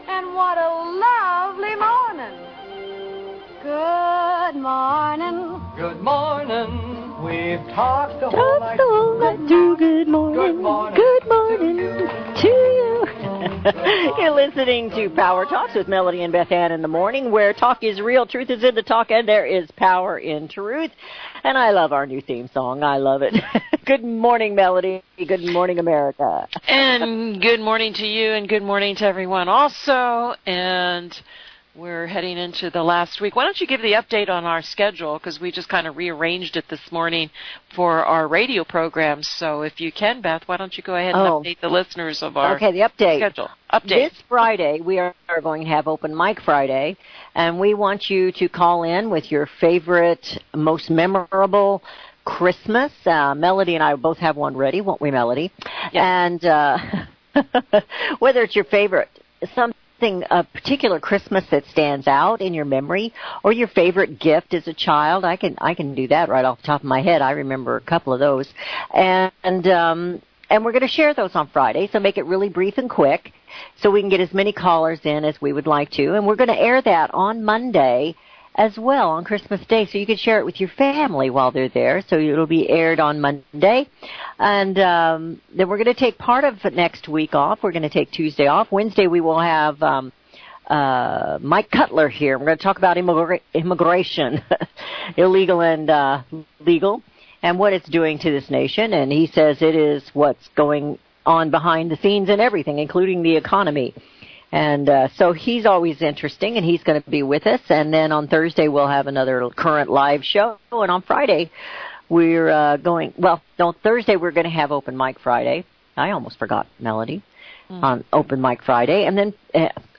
And what a lovely morning. Good morning. Good morning. We've talked the whole night. Good morning. Good morning to you. You're listening to Power Talks with Melody and Beth Ann in the morning, where talk is real, truth is in the talk, and there is power in truth. And I love our new theme song. I love it. Good morning, Melody. Good morning, America. And good morning to you, and good morning to everyone also. And we're heading into the last week. Why don't you give the update on our schedule, because we just kind of rearranged it this morning for our radio programs. So if you can, Beth, why don't you go ahead and update the listeners of our the update. Schedule. Update. This Friday, we are going to have Open Mic Friday, and we want you to call in with your favorite, most memorable Christmas. Melody and I both have one ready, won't we, Melody? Yes. And whether it's your favorite, a particular Christmas that stands out in your memory, or your favorite gift as a child. I can do that right off the top of my head. I remember a couple of those, and we're going to share those on Friday. So make it really brief and quick, so we can get as many callers in as we would like to. And we're going to air that on Monday as well, on Christmas Day, so you can share it with your family while they're there. So it'll be aired on Monday. And then we're going to take part of next week off. We're going to take Tuesday off. Wednesday we will have Mike Cutler here. We're going to talk about immigration, illegal and legal, and what it's doing to this nation. And he says it is what's going on behind the scenes and everything, including the economy. And so he's always interesting, and he's going to be with us. And then on Thursday, we'll have another current live show. And on Friday, we're Thursday, we're going to have Open Mic Friday. I almost forgot, Melody, on Open Mic Friday. And then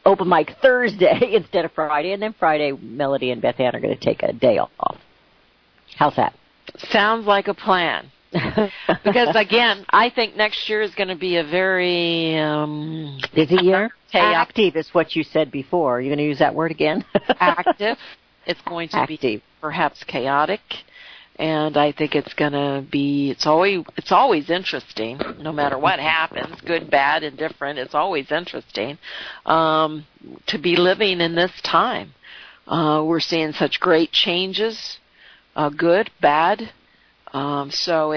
Open Mic Thursday instead of Friday. And then Friday, Melody and Beth Ann are going to take a day off. How's that? Sounds like a plan. Because, again, I think next year is going to be a very busy year. Active is what you said before. Are you going to use that word again? Active. It's going to be perhaps chaotic, and I think it's going to be. It's always interesting, no matter what happens, good, bad, indifferent. It's always interesting to be living in this time. We're seeing such great changes, good, bad. So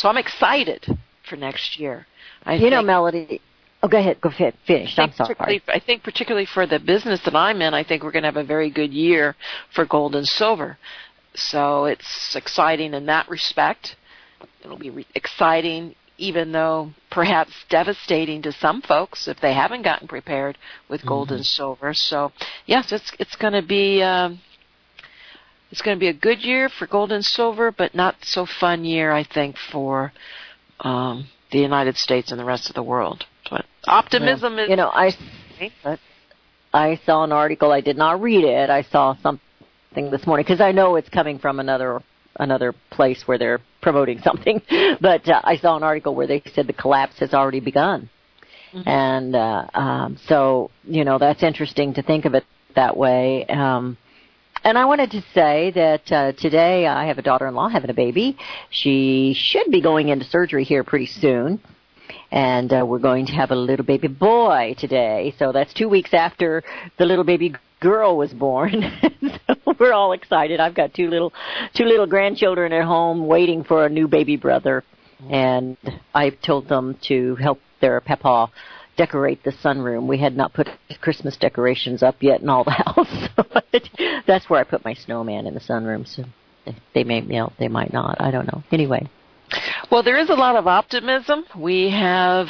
I'm excited for next year. Melody. Oh, go ahead. Go ahead. Finish. I'm sorry. I think particularly for the business that I'm in, I think we're going to have a very good year for gold and silver. So it's exciting in that respect. It'll be exciting, even though perhaps devastating to some folks if they haven't gotten prepared with gold and silver. So yes, it's going to be. It's going to be a good year for gold and silver, but not so fun year, I think, for the United States and the rest of the world. But optimism is... I saw an article. I did not read it. I saw something this morning, because I know it's coming from another place where they're promoting something. But I saw an article where they said the collapse has already begun. And so, that's interesting to think of it that way. And I wanted to say that today I have a daughter-in-law having a baby. She should be going into surgery here pretty soon. And we're going to have a little baby boy today. So that's 2 weeks after the little baby girl was born. So we're all excited. I've got two little grandchildren at home waiting for a new baby brother. And I told them to help their papa decorate the sunroom. We had not put Christmas decorations up yet in all the house. But that's where I put my snowman, in the sunroom. So they might not. I don't know. Anyway. Well, there is a lot of optimism. We have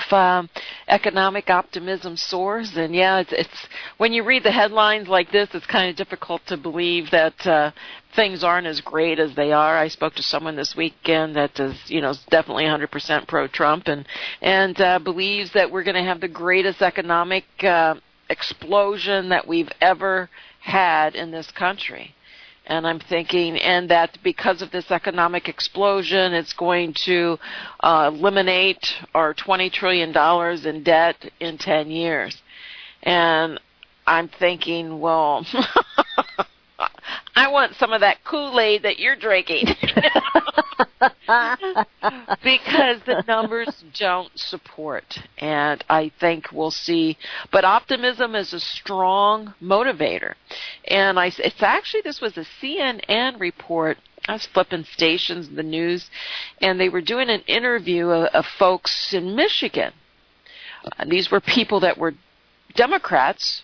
economic optimism soars, and it's when you read the headlines like this, it's kind of difficult to believe that things aren't as great as they are. I spoke to someone this weekend that is definitely 100% pro-Trump and believes that we're going to have the greatest economic explosion that we've ever had in this country. And I'm thinking, and that because of this economic explosion, it's going to eliminate our $20 trillion in debt in 10 years. And I'm thinking, well, I want some of that Kool-Aid that you're drinking. because the numbers don't support. And I think we'll see. But optimism is a strong motivator. And this was a CNN report. I was flipping stations in the news, and they were doing an interview of folks in Michigan. These were people that were Democrats,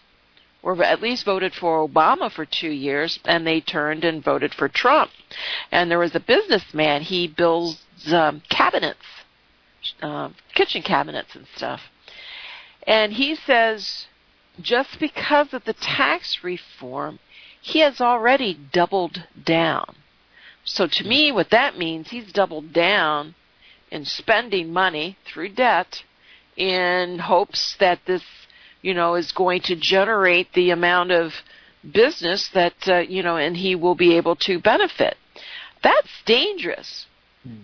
or at least voted for Obama for 2 years, and they turned and voted for Trump. And there was a businessman. He builds cabinets, kitchen cabinets and stuff. And he says, just because of the tax reform, he has already doubled down. So to me, what that means, he's doubled down in spending money through debt in hopes that this, is going to generate the amount of business that, and he will be able to benefit. That's dangerous,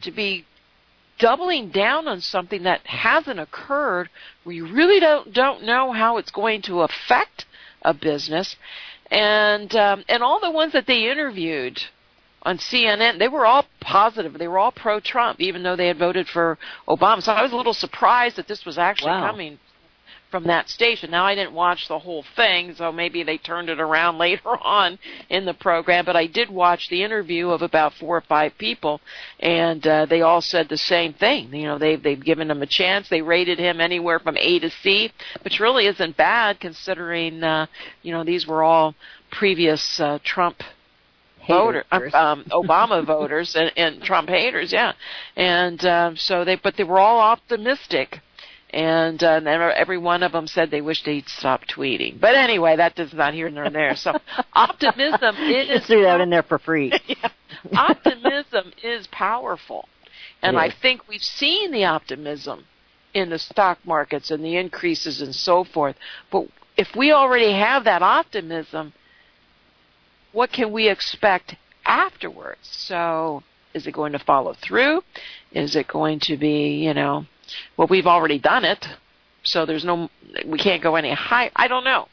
to be doubling down on something that hasn't occurred, where you really don't know how it's going to affect a business. And all the ones that they interviewed on CNN, they were all positive. They were all pro-Trump, even though they had voted for Obama. So I was a little surprised that this was actually coming from that station. Now, I didn't watch the whole thing, so maybe they turned it around later on in the program, but I did watch the interview of about 4 or 5 people, and they all said the same thing. They've given him a chance. They rated him anywhere from A to C, which really isn't bad considering, these were all previous Trump Obama voters and Trump haters, yeah. And but they were all optimistic. And every one of them said they wished they'd stop tweeting. But anyway, that does not here nor there. So optimism is... Just threw that in there for free. Yeah. Optimism is powerful. And I think we've seen the optimism in the stock markets and the increases and so forth. But if we already have that optimism, what can we expect afterwards? So is it going to follow through? Is it going to be, well, we've already done it, so we can't go any higher. I don't know.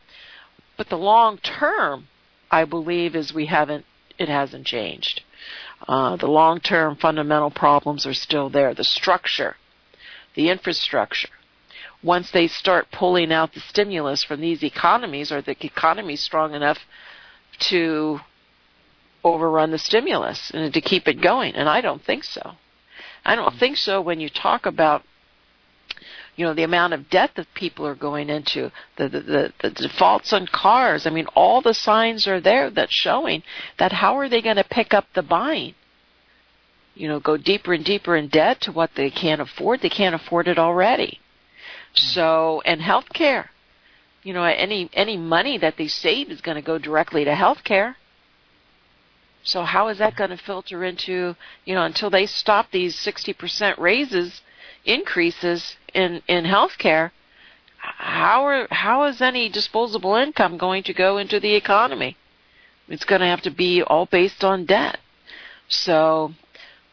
But the long term, I believe, it hasn't changed. The long term fundamental problems are still there. The structure, the infrastructure. Once they start pulling out the stimulus from these economies, or the economy strong enough to overrun the stimulus and to keep it going, and I don't think so. I don't think so when you talk about the amount of debt that people are going into, the defaults on cars. I mean, all the signs are there that's showing that how are they going to pick up the buying? Go deeper and deeper in debt to what they can't afford. They can't afford it already. So, and healthcare. Any money that they save is going to go directly to healthcare. So how is that going to filter into, until they stop these 60% increases in healthcare, how is any disposable income going to go into the economy? It's going to have to be all based on debt. So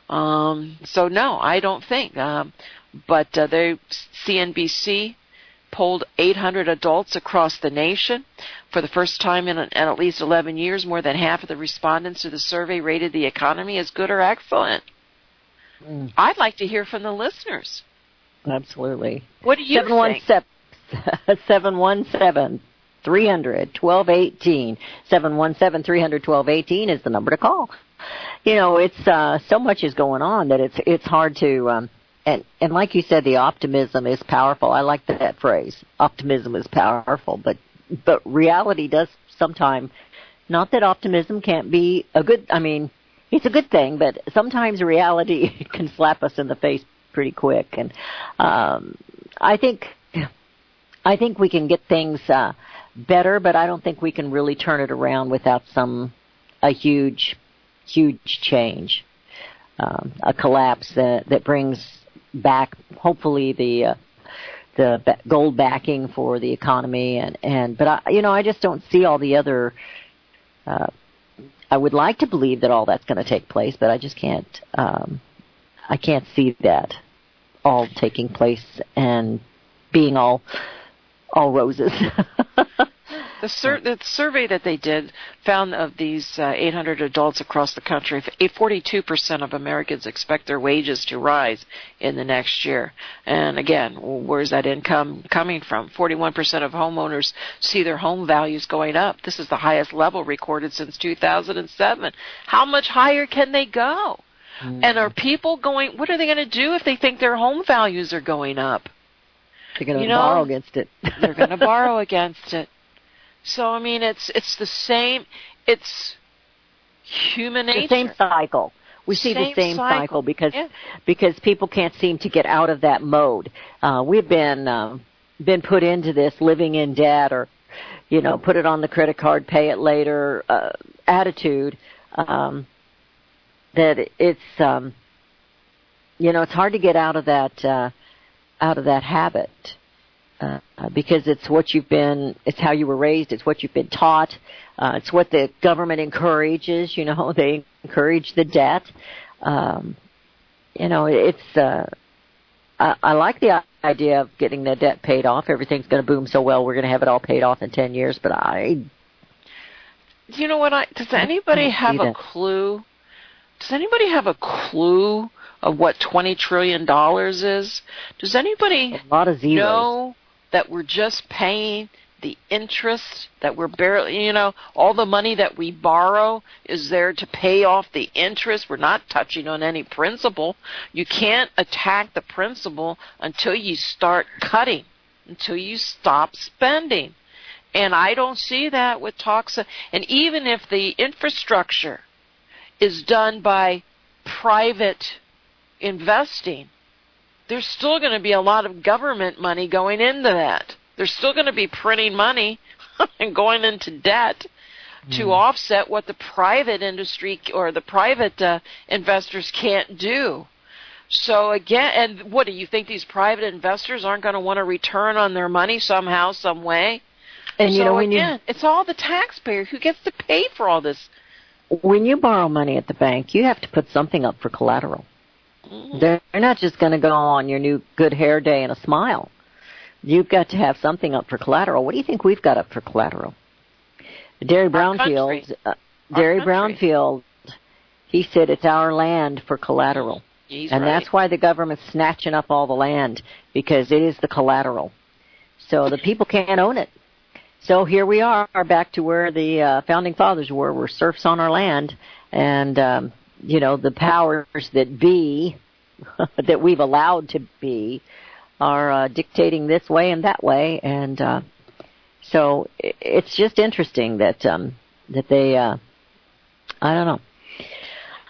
no, I don't think. But CNBC polled 800 adults across the nation. For the first time in at least 11 years, more than half of the respondents to the survey rated the economy as good or excellent. I'd like to hear from the listeners. Absolutely. What do you think? 717-300-1218. 717-300-1218 is the number to call. It's so much is going on that it's hard to and like you said, the optimism is powerful. I like that phrase. Optimism is powerful, but reality does sometimes, not that optimism can't be it's a good thing, but sometimes reality can slap us in the face pretty quick. And I think we can get things better, but I don't think we can really turn it around without a huge change, a collapse that brings back hopefully the gold backing for the economy but I just don't see all the other. I would like to believe that all that's going to take place, but I just can't. I can't see that all taking place and being all roses. The survey that they did found of these 800 adults across the country, 42% of Americans expect their wages to rise in the next year. And again, where's that income coming from? 41% of homeowners see their home values going up. This is the highest level recorded since 2007. How much higher can they go? And are people going, what are they going to do if they think their home values are going up? They're going to borrow against it. They're going to borrow against it. So, I mean, it's the same, it's human nature. The same cycle. We see the same cycle because people can't seem to get out of that mode. We've been put into this living in debt or, put it on the credit card, pay it later attitude. That it's it's hard to get out of that habit because it's how you were raised, it's what you've been taught, it's what the government encourages. They encourage the debt. I like the idea of getting the debt paid off. Everything's going to boom so well, we're going to have it all paid off in 10 years. But does anybody have a clue? Does anybody have a clue of what $20 trillion is? Does anybody know that we're just paying the interest, that we're barely, all the money that we borrow is there to pay off the interest? We're not touching on any principal. You can't attack the principal until you start cutting, until you stop spending. And I don't see that with talks. And even if the infrastructure is done by private investing, there's still going to be a lot of government money going into that. There's still going to be printing money and going into debt to offset what the private industry or the private investors can't do. So again, and what do you think, these private investors aren't going to want to return on their money somehow, some way? And it's all the taxpayer who gets to pay for all this. When you borrow money at the bank, you have to put something up for collateral. They're not just going to go on your new good hair day and a smile. You've got to have something up for collateral. What do you think we've got up for collateral? Derry Brownfield, he said it's our land for collateral. And that's why the government's snatching up all the land, because it is the collateral. So the people can't own it. So here we are back to where the founding fathers were. We're serfs on our land, and the powers that be, that we've allowed to be, are dictating this way and that way, and so it's just interesting that they, I don't know.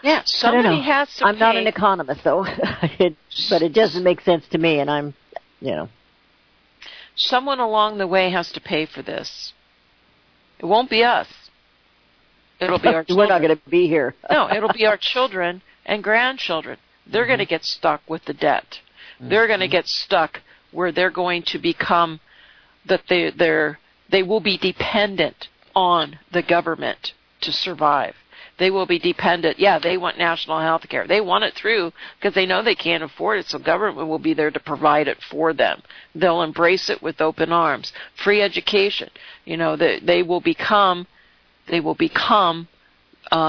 Yeah, somebody has to. I'm not an economist, though, but it doesn't make sense to me, and I'm. Someone along the way has to pay for this. It won't be us. It'll be our children. We're not going to be here. No, it'll be our children and grandchildren. They're going to get stuck with the debt. They're going to get stuck where they're going to become that they will be dependent on the government to survive. They will be dependent. Yeah, they want national health care. They want it through because they know they can't afford it, so government will be there to provide it for them. They'll embrace it with open arms. Free education. They will become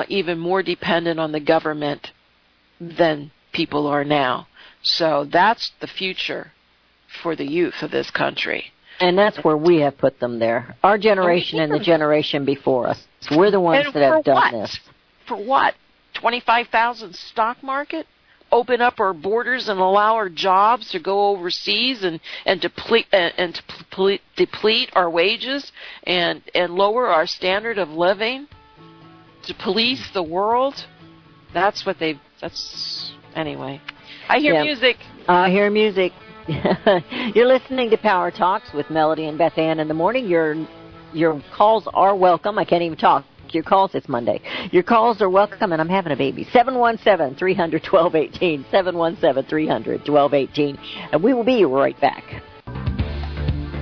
even more dependent on the government than people are now. So that's the future for the youth of this country. And that's where we have put them there. Our generation and the generation before us. We're the ones that have done this. For what? 25,000 stock market? Open up our borders and allow our jobs to go overseas and deplete our wages and lower our standard of living? To police the world? Anyway. I hear music. I hear music. You're listening to Power Talks with Melody and Beth Ann in the morning. Your calls are welcome. I can't even talk. Your calls, it's Monday. Your calls are welcome, and I'm having a baby. 717-300-1218, 717-300-1218, and we will be right back.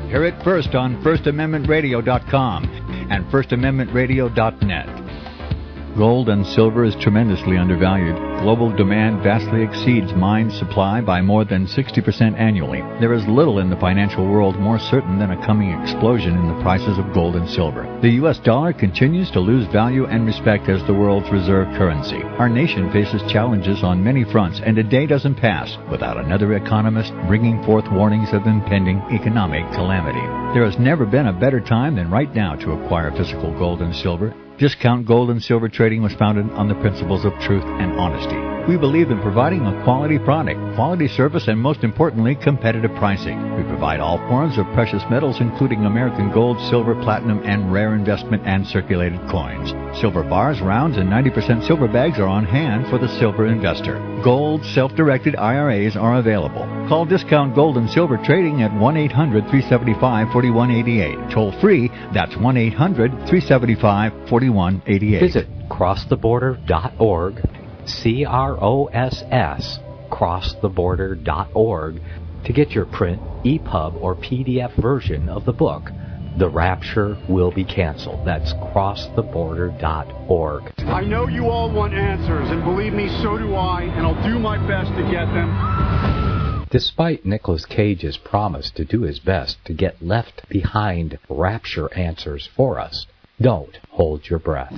Hear it first on FirstAmendmentRadio.com and FirstAmendmentRadio.net. Gold and silver is tremendously undervalued. Global demand vastly exceeds mine supply by more than 60% annually. There is little in the financial world more certain than a coming explosion in the prices of gold and silver. The U.S. dollar continues to lose value and respect as the world's reserve currency. Our nation faces challenges on many fronts, and a day doesn't pass without another economist bringing forth warnings of impending economic calamity. There has never been a better time than right now to acquire physical gold and silver. Discount Gold and Silver Trading was founded on the principles of truth and honesty. We believe in providing a quality product, quality service, and most importantly, competitive pricing. We provide all forms of precious metals, including American gold, silver, platinum, and rare investment and circulated coins. Silver bars, rounds, and 90% silver bags are on hand for the silver investor. Gold self-directed IRAs are available. Call Discount Gold and Silver Trading at 1-800-375-4188. Toll free, that's 1-800-375-4188. Visit crosstheborder.org, CROSS, crosstheborder.org, to get your print, EPUB, or PDF version of the book, The Rapture Will Be Canceled. That's crosstheborder.org. I know you all want answers, and believe me, so do I, and I'll do my best to get them. Despite Nicolas Cage's promise to do his best to get left behind rapture answers for us, don't hold your breath.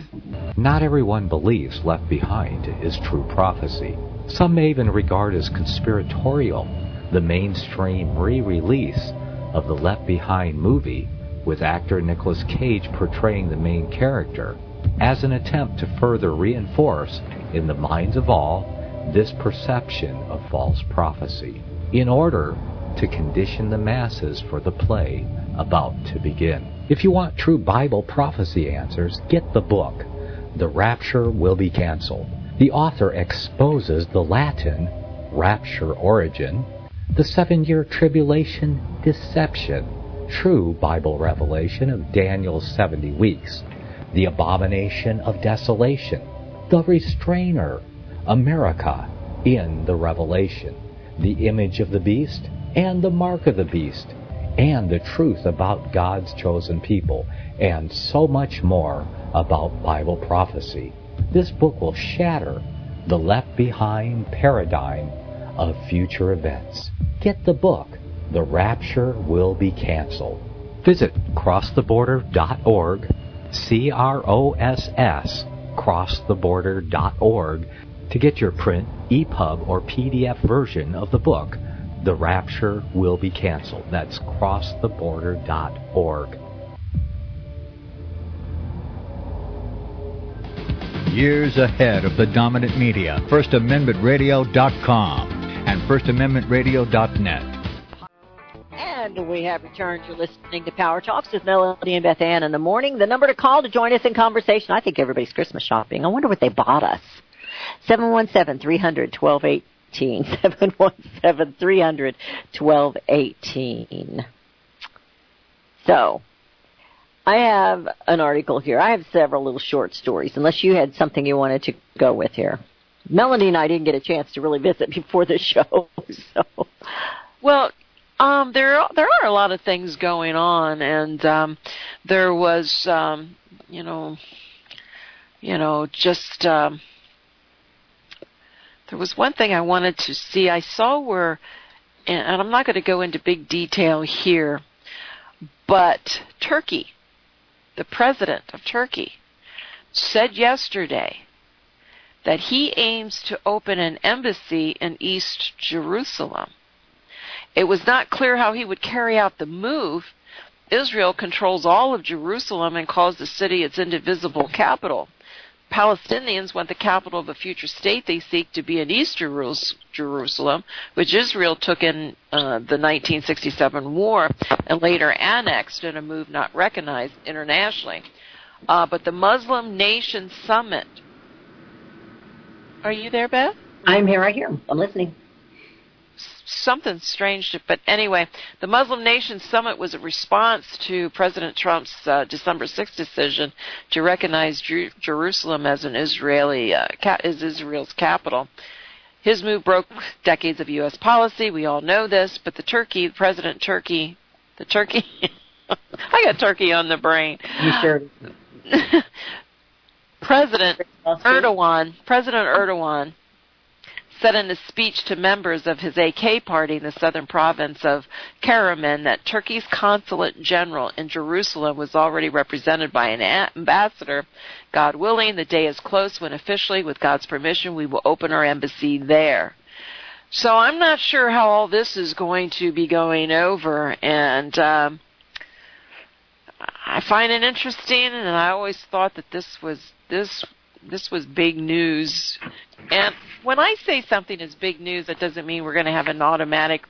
Not everyone believes Left Behind is true prophecy. Some may even regard as conspiratorial the mainstream re-release of the Left Behind movie with actor Nicolas Cage portraying the main character as an attempt to further reinforce in the minds of all this perception of false prophecy in order to condition the masses for the play about to begin. If you want true Bible prophecy answers, get the book, The Rapture Will Be Canceled. The author exposes the Latin rapture origin, the 7-year tribulation deception, true Bible revelation of Daniel's 70 weeks, the abomination of desolation, the restrainer, America in the Revelation, the image of the beast and the mark of the beast, and the truth about God's chosen people, and so much more about Bible prophecy. This book will shatter the Left Behind paradigm of future events. Get the book, The Rapture Will Be Canceled. Visit crosstheborder.org, CROSS, crosstheborder.org, to get your print, EPUB, or PDF version of the book, The Rapture Will Be Canceled. That's crosstheborder.org. Years ahead of the dominant media, FirstAmendmentRadio.com and FirstAmendmentRadio.net. And we have returned. You're listening to Power Talks with Melody and Beth Ann in the morning. The number to call to join us in conversation. I think everybody's Christmas shopping. I wonder what they bought us. 717-300-1218. 717-300-1218. So, I have an article here. I have several little short stories, unless you had something you wanted to go with here. Melanie and I didn't get a chance to really visit before the show. So. Well, there are a lot of things going on, and there was, there was one thing I wanted to see. I saw where, and I'm not going to go into big detail here, but Turkey, the president of Turkey, said yesterday that he aims to open an embassy in East Jerusalem. It was not clear how he would carry out the move. Israel controls all of Jerusalem and calls the city its indivisible capital. Palestinians want the capital of a future state they seek to be in East Jerusalem, which Israel took in the 1967 war and later annexed in a move not recognized internationally. But the Muslim Nation Summit. Are you there, Beth? I'm here. I hear him. I'm listening. Something strange, but anyway, the Muslim Nation Summit was a response to President Trump's December 6th decision to recognize Jerusalem as an Israel's capital. His move broke decades of U.S. policy. We all know this, but I got turkey on the brain. You sure? President Erdogan said in a speech to members of his AK party in the southern province of Karaman that Turkey's consulate general in Jerusalem was already represented by an ambassador. God willing, the day is close when officially, with God's permission, we will open our embassy there. So I'm not sure how all this is going to be going over, and I find it interesting, and I always thought that this was big news. And when I say something is big news, that doesn't mean we're going to have an automatic,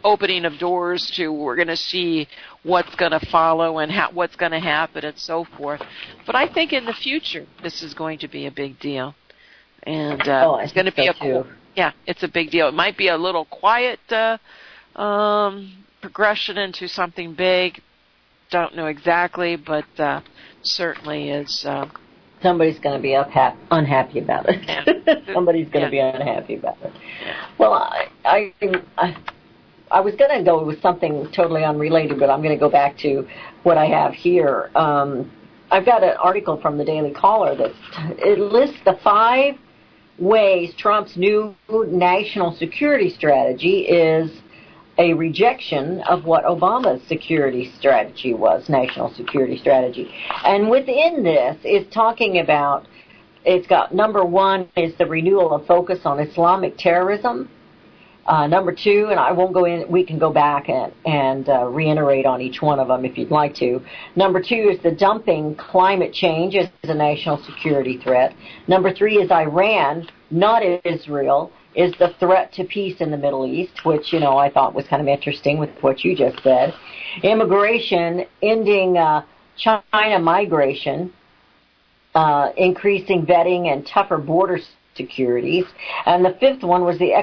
opening of doors to we're going to see what's going to follow and what's going to happen and so forth. But I think in the future this is going to be a big deal. And it's going to be it's a big deal. It might be a little quiet progression into something big. Don't know exactly, but certainly is. Somebody's going to be unhappy about it. Yeah. Somebody's going to be unhappy about it. Well, I was going to go with something totally unrelated, but I'm going to go back to what I have here. I've got an article from the Daily Caller it lists the 5 ways Trump's new national security strategy is a rejection of what Obama's security strategy was, national security strategy. And within this is talking about, it's got number 1 is the renewal of focus on Islamic terrorism. Number 2, and I won't go in, we can go back and reiterate on each one of them if you'd like to. Number 2 is the dumping climate change as a national security threat. Number 3 is Iran, not Israel, is the threat to peace in the Middle East, which, I thought was kind of interesting with what you just said. Immigration, ending China migration, increasing vetting and tougher border securities. And the 5th one was the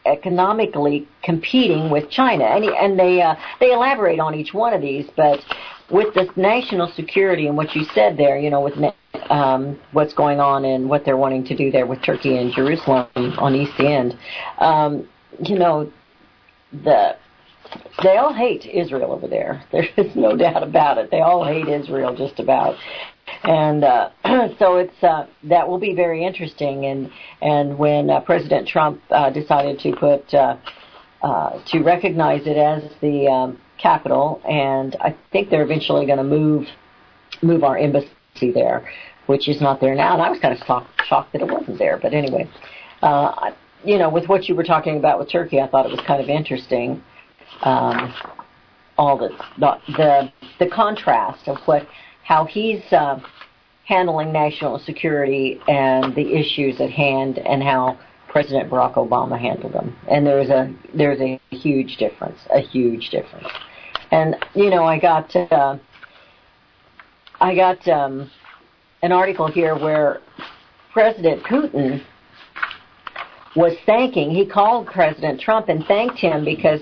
economically competing with China. And they elaborate on each one of these, but with this national security and what you said there, with what's going on and what they're wanting to do there with Turkey and Jerusalem on East End, they all hate Israel over there. There is no doubt about it. They all hate Israel just about. And so it's that will be very interesting. And when President Trump decided to put to recognize it as the capital, and I think they're eventually going to move our embassy there, which is not there now. And I was kind of shocked that it wasn't there. But anyway, with what you were talking about with Turkey, I thought it was kind of interesting. All the contrast of how he's handling national security and the issues at hand, and how President Barack Obama handled them. And there's a huge difference, And I got an article here where President Putin was he called President Trump and thanked him because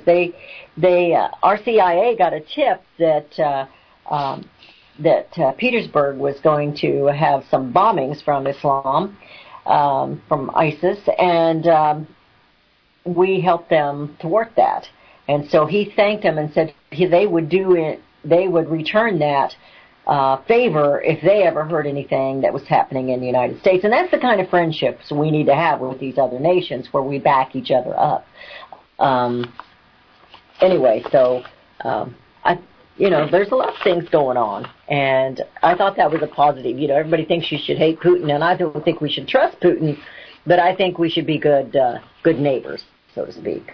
our CIA got a tip that Petersburg was going to have some bombings from Islam, from ISIS, and we helped them thwart that. And so he thanked them and said they would return that favor if they ever heard anything that was happening in the United States. And that's the kind of friendships we need to have with these other nations, where we back each other up. Anyway, so there's a lot of things going on, and I thought that was a positive. Everybody thinks you should hate Putin, and I don't think we should trust Putin, but I think we should be good neighbors, so to speak.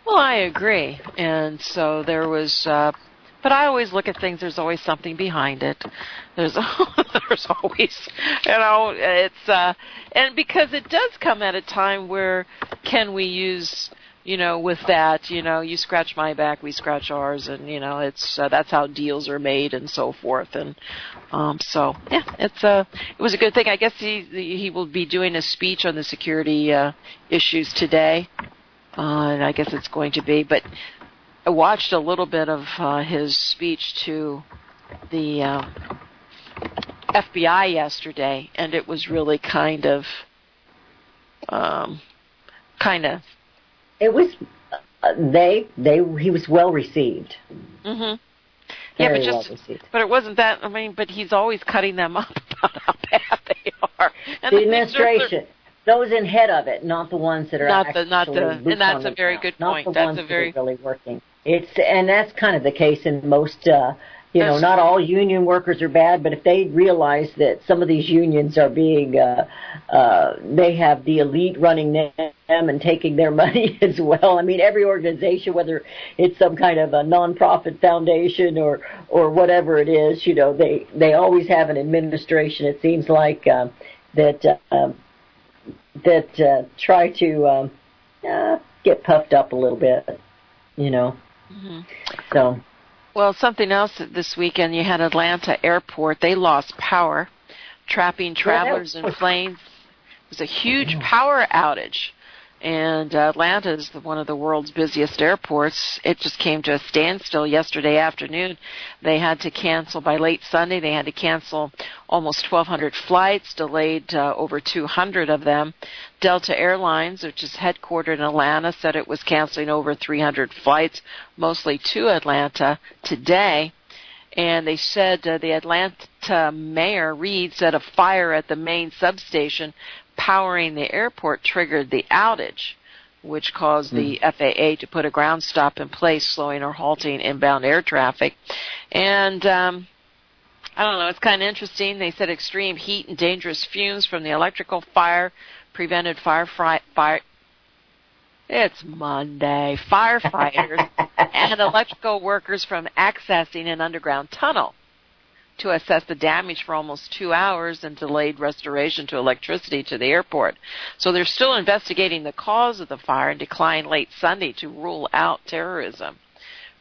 Well, I agree, and so there was. But I always look at things. There's always something behind it. There's always, it's and because it does come at a time where can we use. With that, you scratch my back, we scratch ours, and it's that's how deals are made and so forth. And so yeah, it was a good thing. I guess he will be doing a speech on the security issues today, and I guess it's going to be. But I watched a little bit of his speech to the FBI yesterday, and it was really kind of. It was he was well received. Mhm. Very well received. But it wasn't that. I mean, but he's always cutting them up about how bad they are. And the administration, those in head of it, not the ones that are and that's a very good point. Not the ones that are really working. And that's kind of the case in most. Not all union workers are bad, but if they realize that some of these unions are being, they have the elite running them and taking their money as well. I mean, every organization, whether it's some kind of a nonprofit foundation or whatever it is, they always have an administration. It seems like that try to get puffed up a little bit, Mm-hmm. So. Well, something else this weekend, you had Atlanta Airport. They lost power, trapping travelers in flames. It was a huge power outage. And Atlanta is one of the world's busiest airports. It just came to a standstill yesterday afternoon. They had to cancel by late Sunday. They had to cancel almost 1,200 flights, delayed over 200 of them. Delta Airlines, which is headquartered in Atlanta, said it was canceling over 300 flights, mostly to Atlanta today. And they said the Atlanta mayor, Reed, said a fire at the main substation powering the airport triggered the outage, which caused the FAA to put a ground stop in place, slowing or halting inbound air traffic. And I don't know, it's kind of interesting. They said extreme heat and dangerous fumes from the electrical fire prevented It's Monday. Firefighters and electrical workers from accessing an underground tunnel to assess the damage for almost 2 hours and delayed restoration to electricity to the airport. So they're still investigating the cause of the fire and declined late Sunday to rule out terrorism.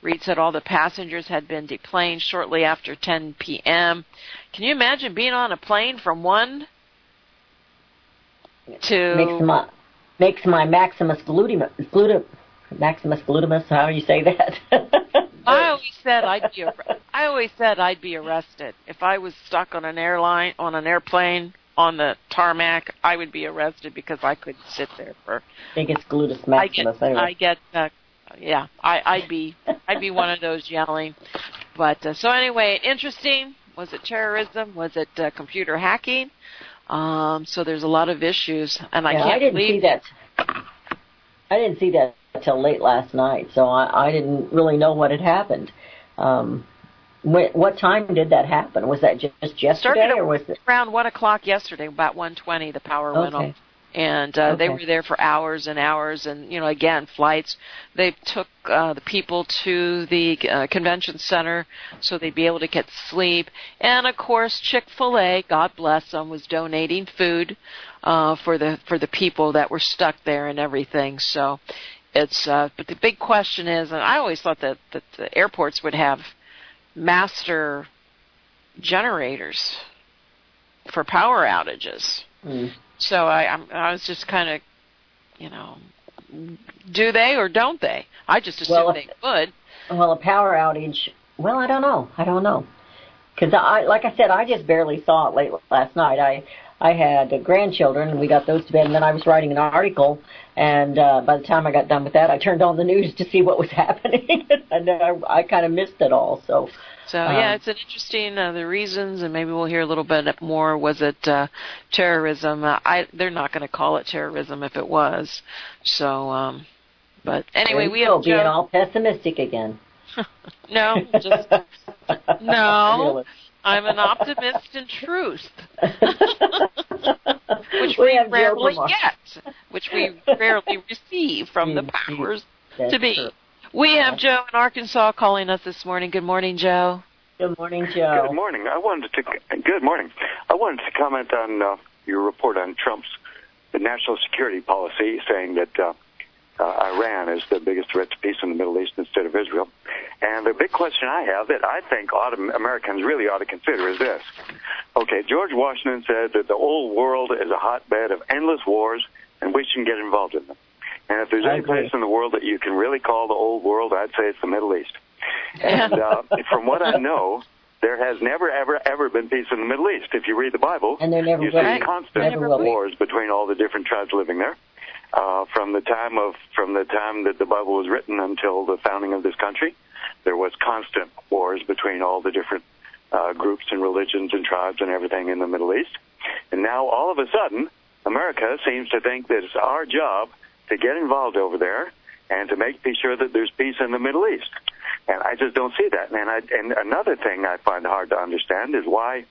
Reed said all the passengers had been deplaned shortly after 10 p.m. Can you imagine being on a plane from 1 to... Makes my Maximus Glutimus, how do you say that? I always said I'd be arrested. If I was stuck on an airplane, on the tarmac, I would be arrested because I couldn't sit there for... I think it's Gluteus Maximus. I'd be one of those yelling. But so anyway, interesting. Was it terrorism? Was it computer hacking? So there's a lot of issues, and I didn't see that. I didn't see that until late last night, so I didn't really know what had happened. What time did that happen? Was that just yesterday, or was it around 1 o'clock yesterday? About 1:20, the power went off. And they were there for hours and hours, and again, flights. They took the people to the convention center so they'd be able to get sleep. And of course, Chick-fil-A, God bless them, was donating food for the people that were stuck there and everything. So it's but the big question is, and I always thought that the airports would have master generators for power outages. So I was just kind of, do they or don't they? I just assumed they would. Well, a power outage, I don't know. Because like I said, I just barely saw it late last night. I had grandchildren, and we got those to bed, and then I was writing an article, and by the time I got done with that, I turned on the news to see what was happening, and I kind of missed it all. So it's an interesting, the reasons, and maybe we'll hear a little bit more. Was it terrorism? They're not going to call it terrorism if it was. So, but anyway, we have being all pessimistic again. No. Really. I'm an optimist in truth, which we rarely get, which we rarely receive from the powers to be. True. We have Joe in Arkansas calling us this morning. Good morning, Joe. Good morning, Joe. Good morning. Good morning. I wanted to comment on your report on Trump's national security policy, saying that Iran is the biggest threat to peace in the Middle East instead of Israel. And the big question I have that I think Americans really ought to consider is this. Okay, George Washington said that the old world is a hotbed of endless wars, and we shouldn't get involved in them. And if there's any place in the world that you can really call the old world, I'd say it's the Middle East. And from what I know, there has never, ever been peace in the Middle East. If you read the Bible, you see constant wars between all the different tribes living there. From the time that the Bible was written until the founding of this country. there was constant wars between all the different groups and religions and tribes and everything in the Middle East. And now, all of a sudden, America seems to think that it's our job to get involved over there and to make sure that there's peace in the Middle East. And I just don't see that. And another thing I find hard to understand is why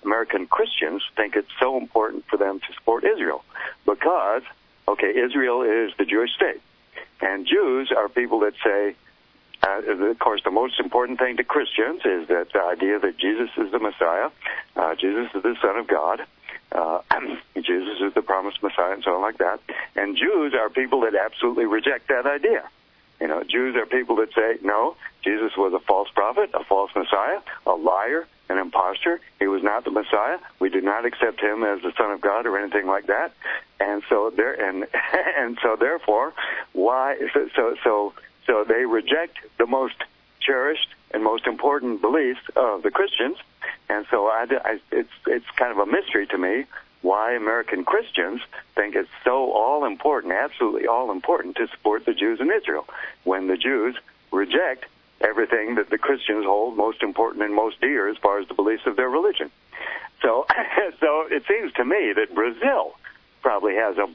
American Christians think it's so important for them to support Israel. Because, okay, Israel is the Jewish state. And Jews are people that say, of course, the most important thing to Christians is that the idea that Jesus is the Messiah, Jesus is the Son of God, Jesus is the promised Messiah, and so on like that. And Jews are people that absolutely reject that idea. You know, Jews are people that say, no, Jesus was a false prophet, a false Messiah, a liar, an imposter. He was not the Messiah. We do not accept him as the Son of God or anything like that. And so therefore, why? So they reject the most cherished and most important beliefs of the Christians. And so it's kind of a mystery to me why American Christians think it's so all important, absolutely all important, to support the Jews in Israel, when the Jews reject everything that the Christians hold most important and most dear as far as the beliefs of their religion. So it seems to me that Brazil probably has a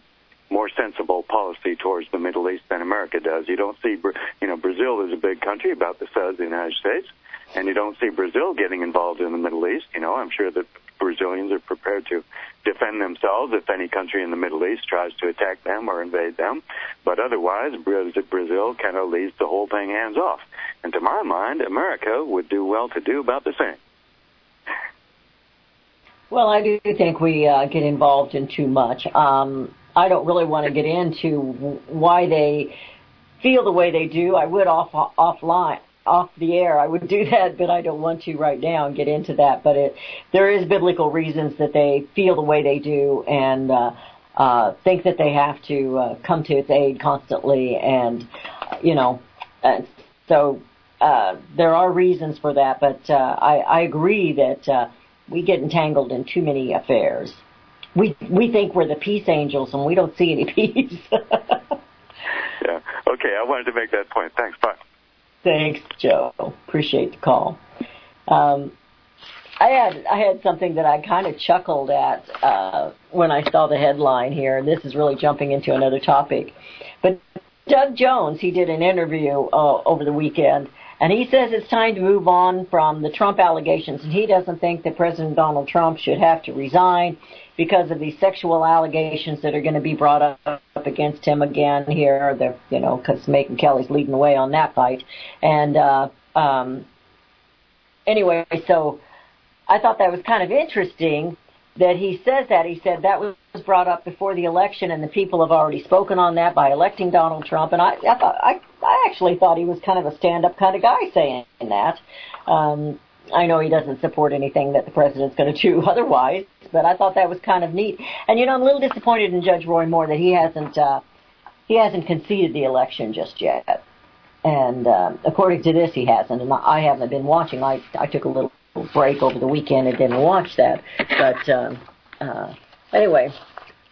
more sensible policy towards the Middle East than America does. You don't see, Brazil is a big country about the size of the United States, and you don't see Brazil getting involved in the Middle East. I'm sure that Brazilians are prepared to defend themselves if any country in the Middle East tries to attack them or invade them. But otherwise, Brazil kind of leaves the whole thing hands off. And to my mind, America would do well to do about the same. Well, I do think we get involved in too much. I don't really want to get into why they feel the way they do. I would off the air, I would do that, but I don't want to right now and get into that. But there is biblical reasons that they feel the way they do and think that they have to come to its aid constantly. And, so there are reasons for that. But I agree that we get entangled in too many affairs. We think we're the peace angels, and we don't see any peace. Yeah. Okay, I wanted to make that point. Thanks. Bye. Thanks, Joe. Appreciate the call. I had something that I kind of chuckled at when I saw the headline here, and this is really jumping into another topic. But Doug Jones, he did an interview over the weekend, and he says it's time to move on from the Trump allegations, and he doesn't think that President Donald Trump should have to resign because of these sexual allegations that are going to be brought up against him again here, because Megyn Kelly's leading the way on that fight. And anyway, so I thought that was kind of interesting that he says that. He said that was brought up before the election, and the people have already spoken on that by electing Donald Trump. And I actually thought he was kind of a stand-up kind of guy saying that. I know he doesn't support anything that the president's going to do otherwise, but I thought that was kind of neat. And I'm a little disappointed in Judge Roy Moore that he hasn't conceded the election just yet. And according to this, he hasn't. And I haven't been watching. I took a little break over the weekend and didn't watch that. But anyway,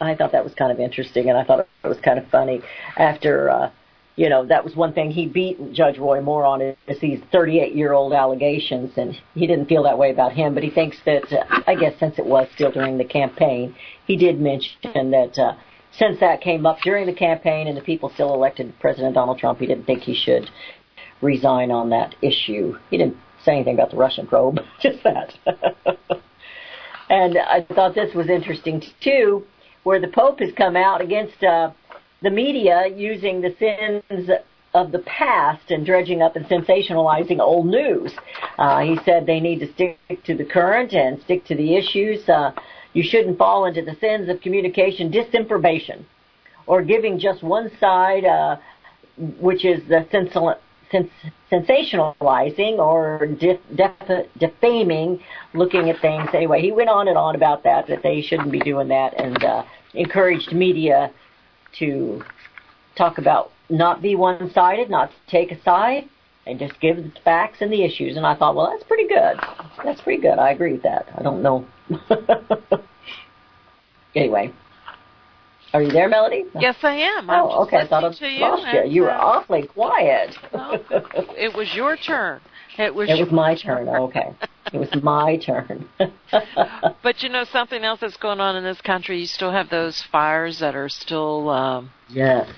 I thought that was kind of interesting, and I thought it was kind of funny after. That was one thing he beat Judge Roy Moore on is these 38-year-old allegations, and he didn't feel that way about him, but he thinks that, I guess since it was still during the campaign, he did mention that since that came up during the campaign and the people still elected President Donald Trump, he didn't think he should resign on that issue. He didn't say anything about the Russian probe, just that. And I thought this was interesting, too, where the Pope has come out against the media using the sins of the past and dredging up and sensationalizing old news. He said they need to stick to the current and stick to the issues. You shouldn't fall into the sins of communication disinformation or giving just one side, which is the sensationalizing or defaming, looking at things. Anyway, he went on and on about that they shouldn't be doing that, and encouraged media to talk about not be one-sided, not to take a side, and just give the facts and the issues. And I thought, well, that's pretty good. That's pretty good. I agree with that. I don't know. Anyway, Are you there, Melody? Yes, I am. Oh, okay. I thought I lost you. You were awfully quiet. Well, it was your turn. It was my turn. Okay. It was my turn. But you know something else that's going on in this country? You still have those fires that are still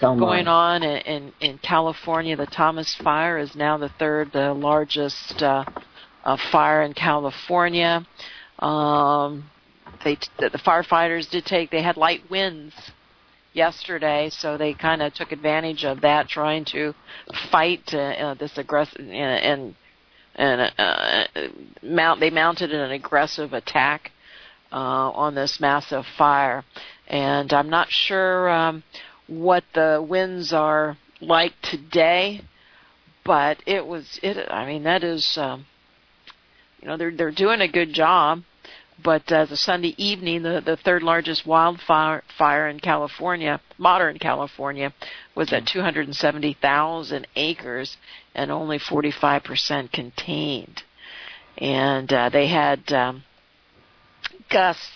going on in California. The Thomas Fire is now the third largest fire in California. The firefighters they had light winds yesterday, so they kind of took advantage of that, trying to fight this aggressive they mounted an aggressive attack on this massive fire. And I'm not sure what the winds are like today, but that is they're doing a good job. But the Sunday evening, the third largest wildfire in California, modern California, was at 270,000 acres and only 45% contained. And they had gusts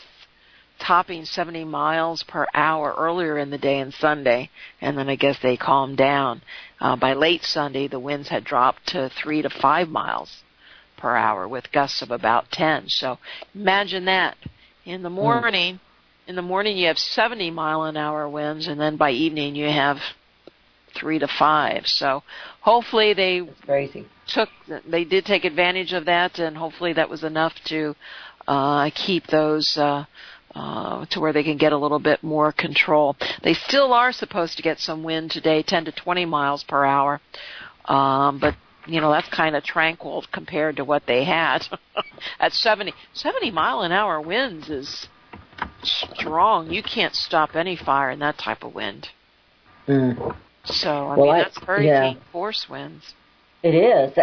topping 70 miles per hour earlier in the day and Sunday, and then I guess they calmed down. By late Sunday, the winds had dropped to 3 to 5 miles per hour with gusts of about 10. So imagine that. In the morning you have 70 mile an hour winds, and then by evening you have 3 to 5. So hopefully they did take advantage of that, and hopefully that was enough to keep those to where they can get a little bit more control. They still are supposed to get some wind today, 10 to 20 miles per hour, but that's kind of tranquil compared to what they had. At 70 mile an hour winds is strong. You can't stop any fire in that type of wind. So that's hurricane force winds. It is.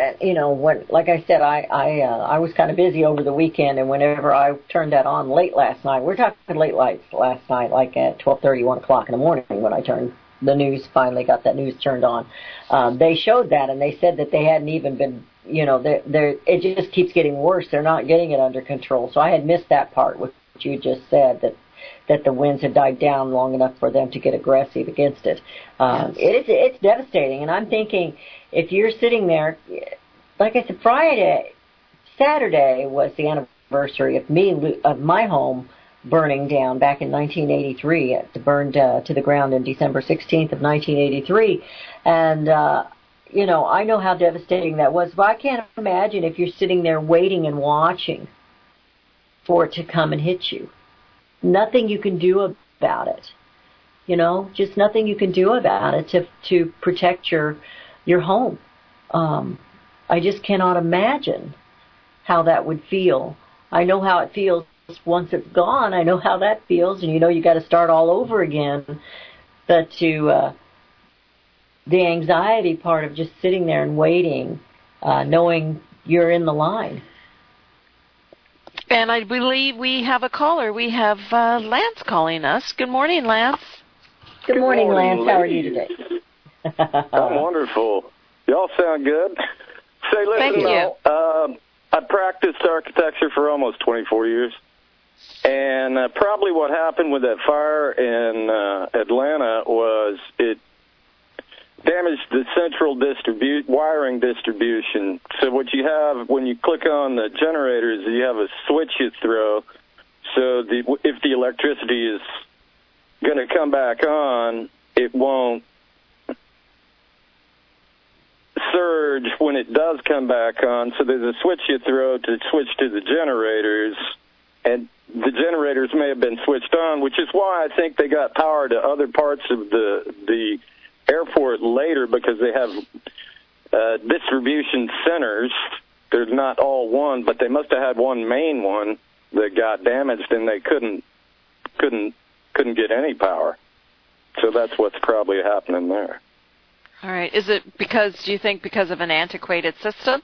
Like I said, I was kind of busy over the weekend, and whenever I turned that on late last night, we're talking late lights last night, like at 12:30, 1 o'clock in the morning when I turned the news, finally got that news turned on. They showed that, and they said that they hadn't even been, it just keeps getting worse. They're not getting it under control. So I had missed that part, what you just said, that the winds had died down long enough for them to get aggressive against it. It's devastating, and I'm thinking, if you're sitting there, like I said, Saturday was the anniversary of my home burning down back in 1983. It burned to the ground in December 16th of 1983. And, I know how devastating that was, but I can't imagine if you're sitting there waiting and watching for it to come and hit you. Nothing you can do about it. Just nothing you can do about it to protect your home. I just cannot imagine how that would feel. I know how it feels once it's gone. I know how that feels, and you got to start all over again. But the anxiety part of just sitting there and waiting, knowing you're in the line. And I believe we have a caller. We have Lance calling us. Good morning, Lance. Good morning, Lance. How are you today? I'm wonderful. Y'all sound good. Say, listen, thank you. I practiced architecture for almost 24 years. And probably what happened with that fire in Atlanta was it damaged the central wiring distribution. So what you have when you click on the generators, you have a switch you throw. So if the electricity is going to come back on, it won't surge when it does come back on. So there's a switch you throw to switch to the generators, and the generators may have been switched on, which is why I think they got power to other parts of the airport later, because they have distribution centers. They're not all one, but they must have had one main one that got damaged, and they couldn't get any power. So that's what's probably happening there. All right. Do you think because of an antiquated system?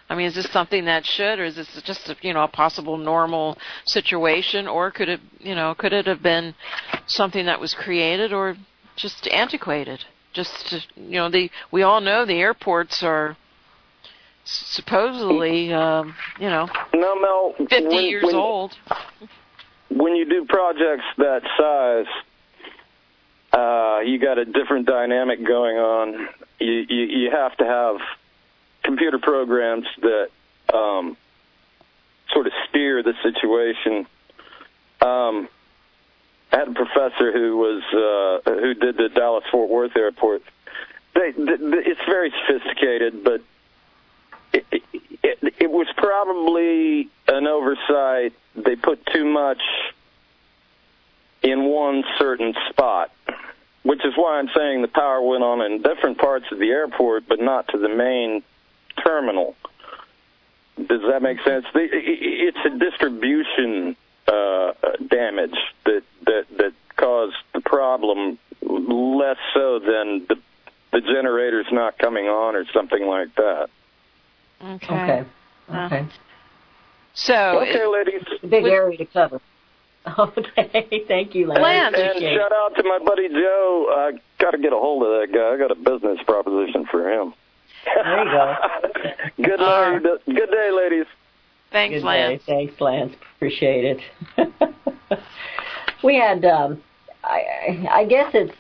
I mean, is this something that should, or is this just a possible normal situation, or could it have been something that was created or just antiquated? We all know the airports are supposedly, No, Mel, 50 years old. When you do projects that size, you got a different dynamic going on. You have to have computer programs that sort of steer the situation. I had a professor who did the Dallas-Fort Worth airport. It's very sophisticated, but it was probably an oversight. They put too much in one certain spot, which is why I'm saying the power went on in different parts of the airport, but not to the main terminal. Does that make sense? It's a distribution damage that caused the problem, less so than the generator's not coming on or something like that. Okay. So, okay, ladies. Big area to cover. Okay, thank you, Lance. And shout out to my buddy Joe. I got to get a hold of that guy. I got a business proposition for him. There you go. Good day, ladies. Thanks, Good Lance. Day. Thanks, Lance. Appreciate it. We had, I guess it's